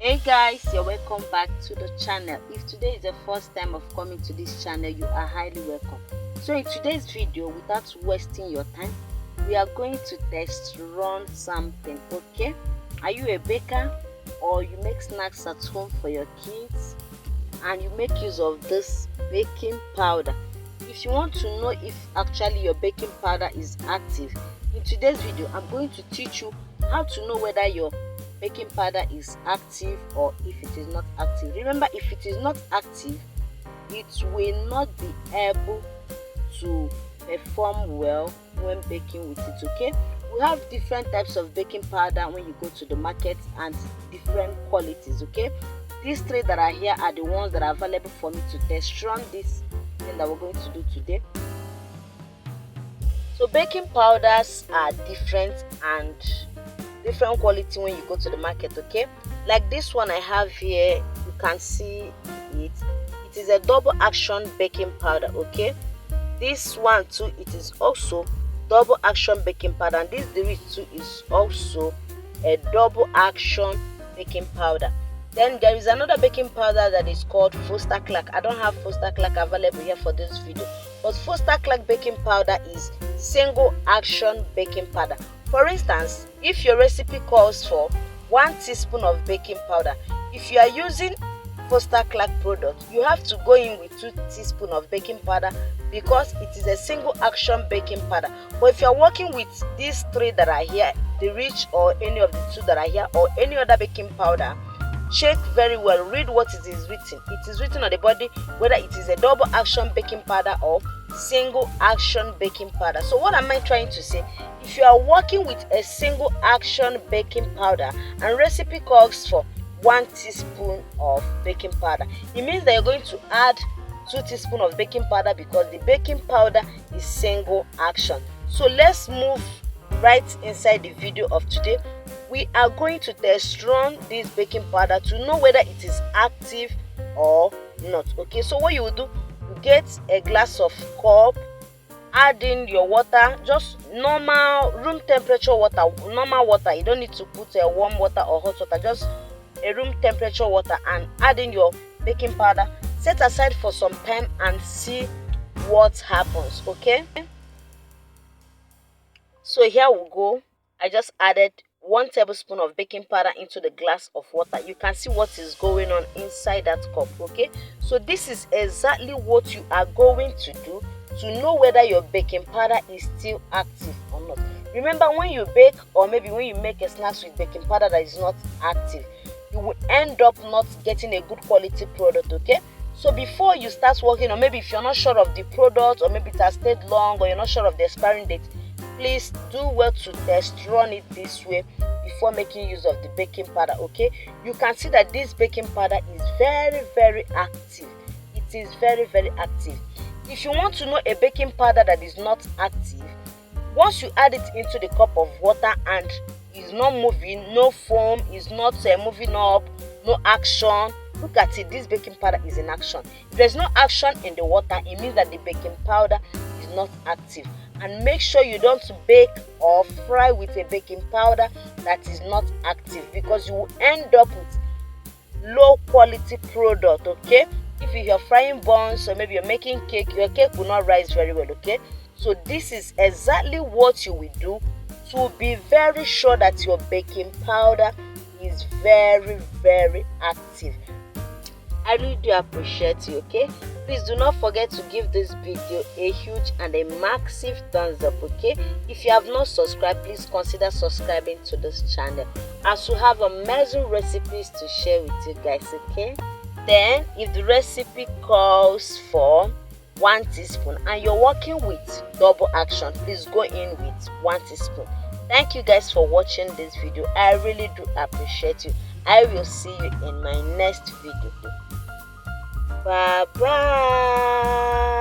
Hey guys, you're welcome back to the channel. If today is the first time of coming to this channel, you are highly welcome. So in today's video, without wasting your time, we are going to test run something. Okay, are you a baker or you make snacks at home for your kids and you make use of this baking powder? If you want to know if actually your baking powder is active, in today's video I'm going to teach you how to know whether your baking powder is active or if it is not active. Remember, if it is not active, it will not be able to perform well when baking with it. Okay, we have different types of baking powder when you go to the market and different qualities. Okay, these three that are here are the ones that are available for me to test run this thing that we're going to do today. So baking powders are different and different quality when you go to the market. Okay, like this one I have here, you can see it is a double action baking powder. Okay, this one too, it is also double action baking powder, and this too is also a double action baking powder. Then there is another baking powder that is called Foster Clark. I don't have Foster Clark available here for this video, but Foster Clark baking powder is single action baking powder. For instance, if your recipe calls for 1 teaspoon of baking powder, if you are using Foster Clark product, you have to go in with 2 teaspoons of baking powder because it is a single action baking powder. But if you are working with these three that are here, the Rich or any of the two that are here or any other baking powder, check very well, read what it is written. It is written on the body whether it is a double action baking powder or single action baking powder. So what am I trying to say? If you are working with a single action baking powder and recipe calls for 1 teaspoon of baking powder, it means that you're going to add 2 teaspoons of baking powder because the baking powder is single action. So let's move right inside the video of today. We are going to test run this baking powder to know whether it is active or not. Okay, so what you will do, you get a glass of cup, add in your water, just normal room temperature water, normal water. You don't need to put a warm water or hot water, just a room temperature water, and add in your baking powder. Set aside for some time and see what happens. Okay, so here we go. I just added 1 tablespoon of baking powder into the glass of water. You can see what is going on inside that cup. Okay, so this is exactly what you are going to do to know whether your baking powder is still active or not. Remember, when you bake or maybe when you make a snack with baking powder that is not active, you will end up not getting a good quality product. Okay, so before you start working, or maybe if you're not sure of the product, or maybe it has stayed long, or you're not sure of the expiring date, please do well to test run it this way before making use of the baking powder. Okay, you can see that this baking powder is very active. It is very active. If you want to know a baking powder that is not active, once you add it into the cup of water and is not moving, no foam, is not moving up, no action, look at it, this baking powder is in action. If there's no action in the water, it means that the baking powder is not active. And make sure you don't bake or fry with a baking powder that is not active, because you will end up with low quality product. Okay, if you're frying buns or maybe you're making cake, your cake will not rise very well. Okay, so this is exactly what you will do to be very sure that your baking powder is very active. I really do appreciate you. Okay, please do not forget to give this video a huge and a massive thumbs up. Okay, if you have not subscribed, please consider subscribing to this channel, as we have amazing recipes to share with you guys. Okay, then if the recipe calls for 1 teaspoon and you're working with double action, please go in with 1 teaspoon. Thank you guys for watching this video. I really do appreciate you. I will see you in my next video. Bye bye.